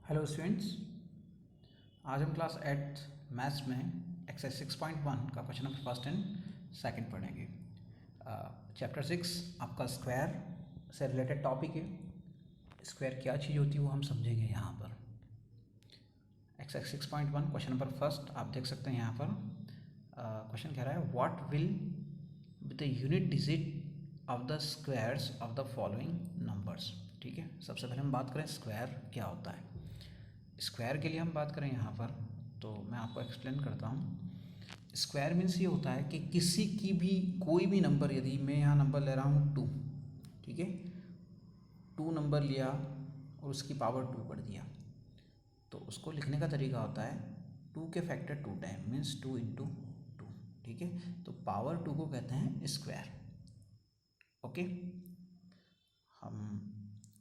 Hello students, आज हम class 8 maths में एक्सरसाइज 6.1 का question number first and second पढ़ेंगे। चैप्टर 6 आपका स्क्वायर से रिलेटेड टॉपिक है। स्क्वायर क्या चीज़ होती है वो हम समझेंगे यहाँ पर। एक्सरसाइज 6.1 क्वेश्चन नंबर फर्स्ट आप देख सकते हैं यहाँ पर। क्वेश्चन कह रहा है what will be the unit digit of the squares of the following numbers. ठीक है, सबसे पहले हम बात करें स्क्वायर क्या होता है। स्क्वायर के लिए हम बात करें यहाँ पर तो मैं आपको एक्सप्लेन करता हूँ। स्क्वायर मीन्स ये होता है कि किसी की भी कोई भी नंबर, यदि मैं यहाँ नंबर ले रहा हूँ 2, ठीक है, 2 नंबर लिया और उसकी पावर 2 कर दिया, तो उसको लिखने का तरीका होता है 2 के फैक्टर 2 टाइम मीन्स 2 इंटू 2। ठीक है, तो पावर 2 को कहते हैं स्क्वायर। ओके, हम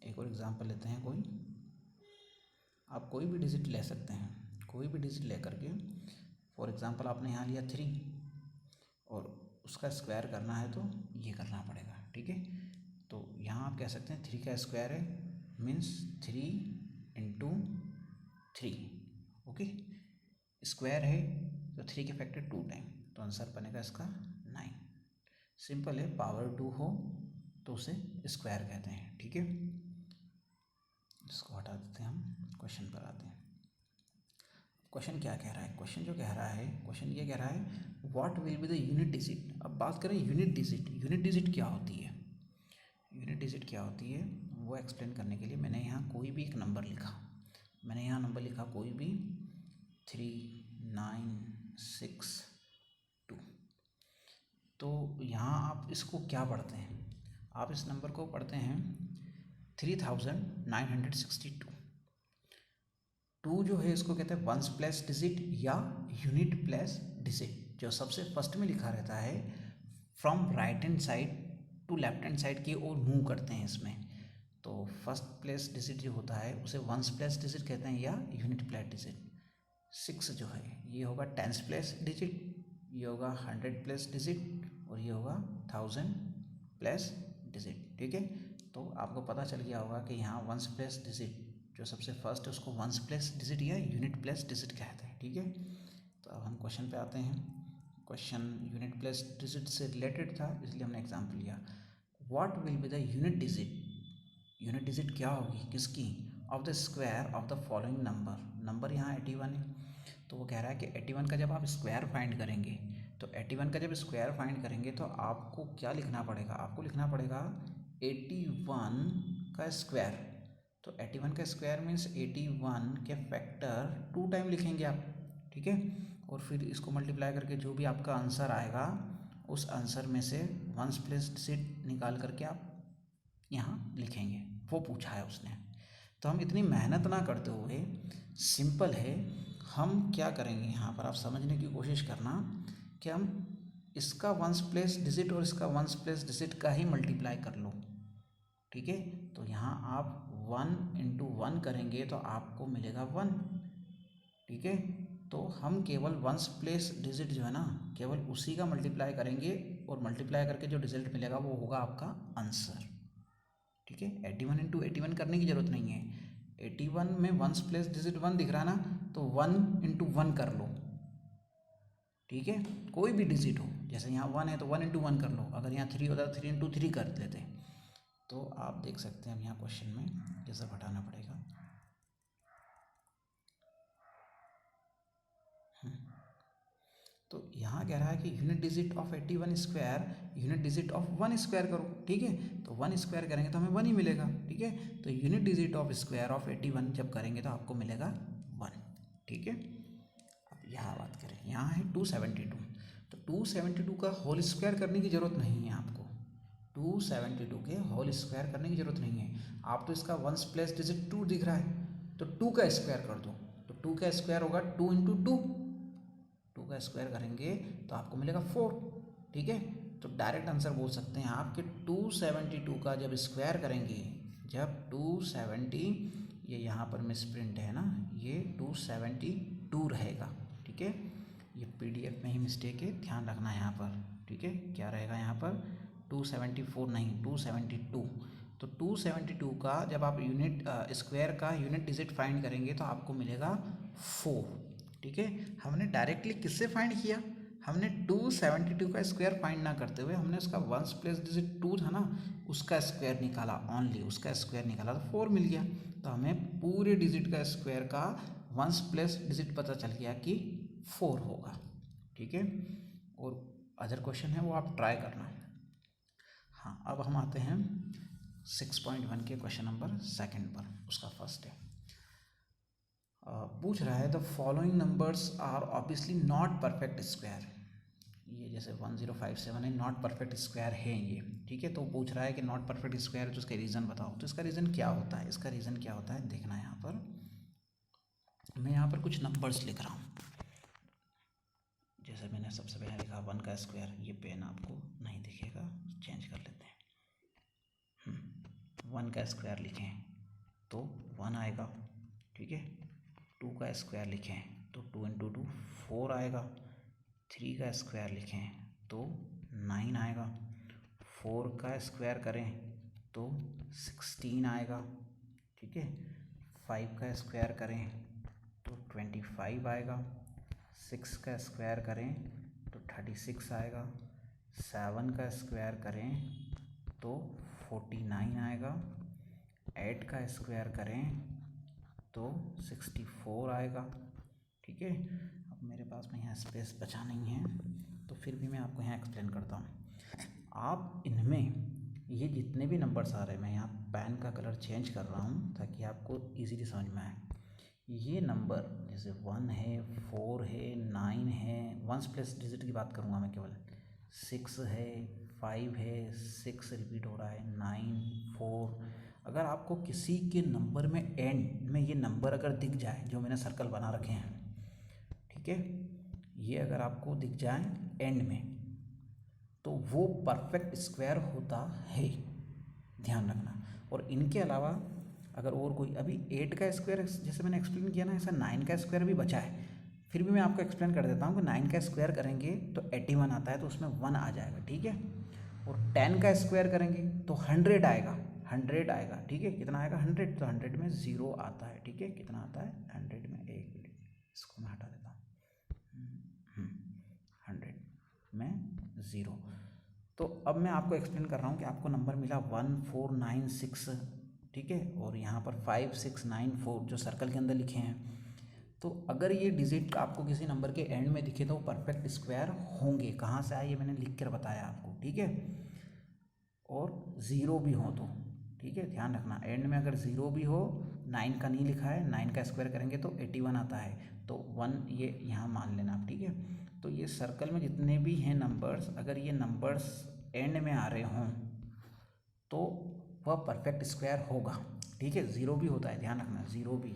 एक और एग्जांपल लेते हैं। आप कोई भी डिजिट ले सकते हैं, कोई भी डिजिट ले करके, फॉर एग्जांपल आपने यहाँ लिया 3 और उसका स्क्वायर करना है तो ये करना पड़ेगा। ठीक है, तो यहाँ आप कह सकते हैं 3 का स्क्वायर है मीन्स 3 इंटू 3। ओके, स्क्वायर है तो 3 के फैक्टर 2 टाइम, तो आंसर बनेगा इसका 9। सिंपल है, पावर 2 हो तो उसे स्क्वायर कहते हैं। ठीक है, इसको हटा देते हैं, हम क्वेश्चन पर आते हैं। क्वेश्चन क्या कह रहा है? क्वेश्चन जो कह रहा है, क्वेश्चन ये कह रहा है what will be the unit digit. अब बात करें यूनिट डिजिट। यूनिट डिजिट क्या होती है? यूनिट डिजिट क्या होती है वो एक्सप्लेन करने के लिए मैंने यहाँ कोई भी एक नंबर लिखा। मैंने यहाँ नंबर लिखा कोई भी 3962। तो यहाँ आप इसको क्या पढ़ते हैं? आप इस नंबर को पढ़ते हैं 3962। 2 जो है इसको कहते हैं वंस प्लेस डिजिट या यूनिट प्लेस डिजिट। जो सबसे फर्स्ट में लिखा रहता है from right hand side to left hand side की ओर मूव करते हैं इसमें, तो फर्स्ट प्लेस डिजिट जो होता है उसे वंस प्लेस डिजिट कहते हैं या यूनिट प्लेस डिजिट। 6 जो है ये होगा टेंस प्लेस डिजिट, ये होगा 100 प्लेस डिजिट और ये होगा 1000 प्लेस डिजिट। ठीक है, तो आपको पता चल गया होगा कि यहाँ वंस प्लेस डिजिट जो सबसे फर्स्ट है उसको वंस प्लेस डिजिट या यूनिट प्लेस डिजिट कहते हैं। ठीक है, तो अब हम क्वेश्चन पे आते हैं। क्वेश्चन यूनिट प्लेस डिजिट से रिलेटेड था इसलिए हमने एग्जाम्पल लिया। What will be the unit digit. Unit digit क्या होगी किसकी? Of the square of the following number. Number यहाँ 81 है, तो वो कह रहा है कि 81 का जब आप स्क्वायर फाइंड करेंगे, तो 81 का जब स्क्वायर फाइंड करेंगे तो आपको क्या लिखना पड़ेगा? आपको लिखना पड़ेगा 81 का स्क्वायर। तो 81 का स्क्वायर मीन्स 81 के फैक्टर 2 टाइम लिखेंगे आप। ठीक है, और फिर इसको मल्टीप्लाई करके जो भी आपका आंसर आएगा उस आंसर में से वंस प्लेस डिजिट निकाल करके आप यहाँ लिखेंगे। वो पूछा है उसने, तो हम इतनी मेहनत ना करते हुए सिंपल है, हम क्या करेंगे यहाँ पर आप समझने की कोशिश करना कि हम इसका वंस प्लेस डिजिट और इसका वंस प्लेस डिजिट का ही मल्टीप्लाई कर लो। ठीक है, तो यहाँ आप 1 इंटू 1 करेंगे तो आपको मिलेगा 1। ठीक है, तो हम केवल वंस प्लेस डिजिट जो है ना केवल उसी का मल्टीप्लाई करेंगे और मल्टीप्लाई करके जो रिजल्ट मिलेगा वो होगा आपका आंसर। ठीक है, 81 इंटू 81 करने की जरूरत नहीं है। 81 में वंस प्लेस डिजिट 1 दिख रहा है ना, तो 1 इंटू 1 कर लो। ठीक है, कोई भी डिजिट हो, जैसे यहाँ 1 है तो 1 इंटू 1 कर लो। अगर यहाँ 3 होता तो 3 इंटू 3 कर लेते। तो आप देख सकते हैं यहाँ क्वेश्चन में ये सब हटाना पड़ेगा। तो यहाँ कह रहा है कि unit digit of 81 square unit digit of 1 square करो। ठीक है, तो 1 स्क्वायर करेंगे तो हमें 1 ही मिलेगा। ठीक है, तो unit digit of square of 81 जब करेंगे तो आपको मिलेगा 1। ठीक है, अब यहाँ बात करें, यहाँ है 272, तो 272 का होल स्क्वायर करने की ज़रूरत नहीं है आपको। 272 के होल स्क्वायर करने की ज़रूरत नहीं है। आप तो इसका वंस प्लेस डिजिट 2 दिख रहा है तो 2 का स्क्वायर कर दो, तो 2 का स्क्वायर होगा 2 इंटू 2। 2 का स्क्वायर करेंगे तो आपको मिलेगा 4। ठीक है, तो डायरेक्ट आंसर बोल सकते हैं आप कि 272 का जब स्क्वायर करेंगे, जब 270, ये यहाँ पर मिस प्रिंट है ना, ये 272 रहेगा। ठीक है, ये PDF में ही मिस्टेक है, ध्यान रखना है यहाँ पर। ठीक है, क्या रहेगा यहाँ पर 274 नहीं 272। तो 272 का जब आप यूनिट स्क्वायर का यूनिट डिजिट फाइंड करेंगे तो आपको मिलेगा 4। ठीक है, हमने डायरेक्टली किससे फाइंड किया, हमने 272 का स्क्वायर फाइंड ना करते हुए हमने उसका वंस प्लेस डिजिट 2 था ना, उसका स्क्वायर निकाला, ओनली उसका स्क्वायर निकाला तो 4 मिल गया। तो हमें पूरे डिजिट का स्क्वायर का वंस प्लेस डिजिट पता चल गया कि 4 होगा। ठीक है, और अदर क्वेश्चन है वो आप ट्राई करना। हाँ, अब हम आते हैं 6.1 के क्वेश्चन नंबर 2 पर। उसका फर्स्ट है, पूछ रहा है the following numbers are obviously not perfect square. ये जैसे 1057 है, नॉट परफेक्ट स्क्वायर है ये। ठीक है, तो पूछ रहा है कि नॉट परफेक्ट स्क्वायर है तो उसका रीज़न बताओ। तो इसका रीज़न क्या होता है, इसका रीज़न क्या होता है देखना है। यहाँ पर मैं यहाँ पर कुछ नंबर्स लिख रहा हूँ। जैसे मैंने सबसे पहले लिखा 1 का स्क्वायर, ये पेन आपको नहीं दिखेगा, चेंज कर लेते हैं। 1 का स्क्वायर लिखें तो 1 आएगा। ठीक है, 2 का स्क्वायर लिखें तो 2 × 2 4 आएगा। 3 का स्क्वायर लिखें तो 9 आएगा। 4 का स्क्वायर करें तो 16 आएगा। ठीक है, 5 का स्क्वायर करें तो 25 आएगा। 6 का स्क्वायर करें तो 36 आएगा। 7 का स्क्वायर करें तो 49 आएगा। 8 का स्क्वायर करें तो 64 आएगा। ठीक है, अब मेरे पास में यहाँ स्पेस बचा नहीं है तो फिर भी मैं आपको यहाँ एक्सप्लेन करता हूँ। आप इनमें ये जितने भी नंबर्स आ रहे हैं, मैं यहाँ पेन का कलर चेंज कर रहा हूँ ताकि आपको इजीली समझ में आए। ये नंबर जैसे 1 है, 4 है, 9 है, वंस प्लेस डिजिट की बात करूँगा मैं केवल, 6 है, 5 है, 6 रिपीट हो रहा है, 9, 4। अगर आपको किसी के नंबर में एंड में ये नंबर अगर दिख जाए, जो मैंने सर्कल बना रखे हैं, ठीक है, ये अगर आपको दिख जाए एंड में तो वो परफेक्ट स्क्वायर होता है, ध्यान रखना। और इनके अलावा अगर और कोई, अभी 8 का स्क्वायर जैसे मैंने एक्सप्लेन किया ना, ऐसा 9 का स्क्वायर भी बचा है, फिर भी मैं आपको एक्सप्लेन कर देता हूँ कि 9 का स्क्वायर करेंगे तो 81 आता है, तो उसमें 1 आ जाएगा। ठीक है, और 10 का स्क्वायर करेंगे तो 100 आएगा, 100 आएगा। ठीक है, कितना आएगा 100, तो 100 में 0 आता है। ठीक है, कितना आता है 100 में, एक मिनट इसको मैं हटा देता हूँ, 100 में 0। तो अब मैं आपको एक्सप्लेन कर रहा हूँ कि आपको नंबर मिला 1496। ठीक है, और यहाँ पर 5694 जो सर्कल के अंदर लिखे हैं। तो अगर ये डिजिट आपको किसी नंबर के एंड में दिखे तो वो परफेक्ट स्क्वायर होंगे। कहाँ से आए ये मैंने लिख कर बताया आपको। ठीक है, और 0 भी हो तो, ठीक है, ध्यान रखना, एंड में अगर 0 भी हो, 9 का नहीं लिखा है, 9 का स्क्वायर करेंगे तो 81 आता है, तो 1 ये यहाँ मान लेना आप। ठीक है, तो ये सर्कल में जितने भी हैं नंबर्स, अगर ये नंबर्स एंड में आ रहे हों तो वह परफेक्ट स्क्वायर होगा। ठीक है, 0 भी होता है, ध्यान रखना, 0 भी,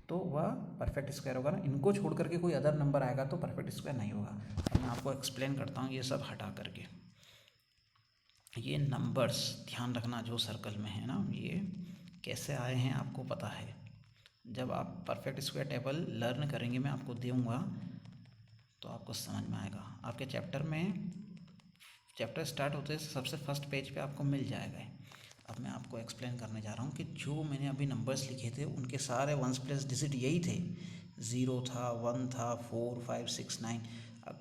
तो वह परफेक्ट स्क्वायर होगा ना। इनको छोड़ करके कोई अदर नंबर आएगा तो परफेक्ट स्क्वायर नहीं होगा। अब मैं आपको एक्सप्लेन करता हूँ ये सब हटा करके। ये नंबर्स ध्यान रखना जो सर्कल में है ना, ये कैसे आए हैं आपको पता है। जब आप परफेक्ट स्क्वायर टेबल लर्न करेंगे, मैं आपको दूंगा तो आपको समझ में आएगा। आपके चैप्टर स्टार्ट होते सबसे फर्स्ट पेज पे आपको मिल जाएगा। अब मैं आपको एक्सप्लेन करने जा रहा हूँ कि जो मैंने अभी नंबर्स लिखे थे उनके सारे वंस प्लेस डिजिट यही थे। 0 था, 1 था, 4, 5, 6, 9।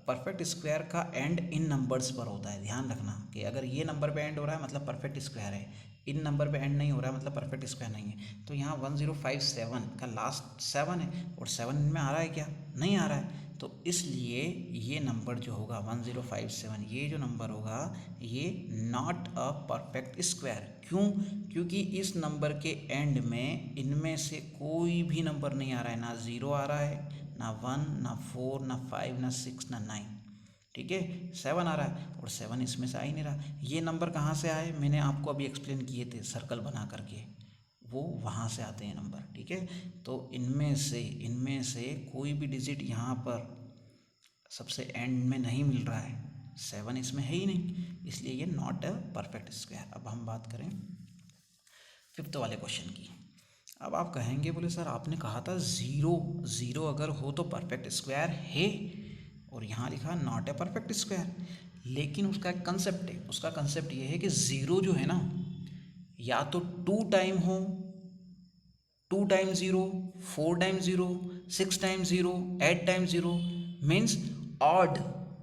परफेक्ट स्क्वायर का एंड इन नंबर्स पर होता है। ध्यान रखना कि अगर ये नंबर पे एंड हो रहा है मतलब परफेक्ट स्क्वायर है, इन नंबर पे एंड नहीं हो रहा है मतलब परफेक्ट स्क्वायर नहीं है। तो यहाँ 1057 का लास्ट 7 है और 7 में आ रहा है क्या, नहीं आ रहा है, तो इसलिए ये नंबर जो होगा 1057, ये जो नंबर होगा ये नॉट अ परफेक्ट स्क्वायर। क्यों? क्योंकि इस नंबर के एंड में इनमें से कोई भी नंबर नहीं आ रहा है, ना 0 आ रहा है, ना 1, ना 4, ना 5, ना 6, ना 9। ठीक है, 7 आ रहा है और 7 इसमें से आ ही नहीं रहा। ये नंबर कहाँ से आए, मैंने आपको अभी एक्सप्लेन किए थे सर्कल बना करके, वो वहाँ से आते हैं नंबर। ठीक है, तो इनमें से कोई भी डिजिट यहाँ पर सबसे एंड में नहीं मिल रहा है, 7 इसमें है ही नहीं, इसलिए ये नॉट अ परफेक्ट स्क्वायर। अब हम बात करें 5th वाले क्वेश्चन की। अब आप कहेंगे, बोले सर आपने कहा था 0 अगर हो तो परफेक्ट स्क्वायर है, और यहाँ लिखा नॉट ए परफेक्ट स्क्वायर। लेकिन उसका एक कंसेप्ट है, उसका कंसेप्ट ये है कि 0 जो है ना, या तो 2 टाइम हो, 2 time 0, 4 time 0, 6 time 0, 8 time 0, means odd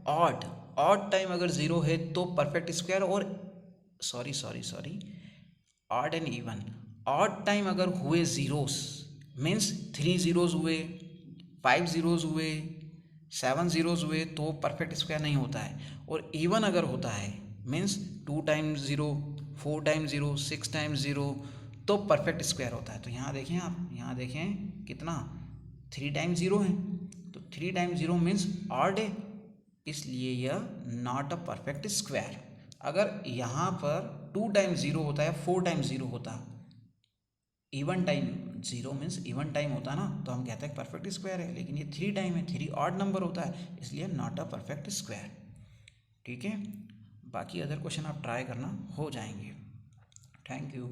odd odd time अगर 0 है तो परफेक्ट स्क्वायर, और sorry odd and even, odd time अगर हुए जीरोस मीन्स 3 जीरोस हुए, 5 जीरोस हुए, 7 जीरोस हुए तो परफेक्ट स्क्वायर नहीं होता है। और इवन अगर होता है मीन्स 2 टाइम 0, 4 टाइम 0, 6 टाइम 0 तो परफेक्ट स्क्वायर होता है। तो यहाँ देखें, आप यहाँ देखें कितना 3 टाइम 0 है, तो 3 टाइम 0 मीन्स ऑड है, इसलिए यह नॉट अ परफेक्ट स्क्वायर। अगर यहाँ पर 2 टाइम 0 होता है, 4 टाइम 0 होता, even time 0 means even time होता ना, तो हम कहते हैं परफेक्ट स्क्वायर है, लेकिन ये 3 टाइम है, 3 ऑड नंबर होता है, इसलिए नॉट अ परफेक्ट स्क्वायर। ठीक है, बाकी अदर क्वेश्चन आप ट्राई करना, हो जाएंगे। Thank you.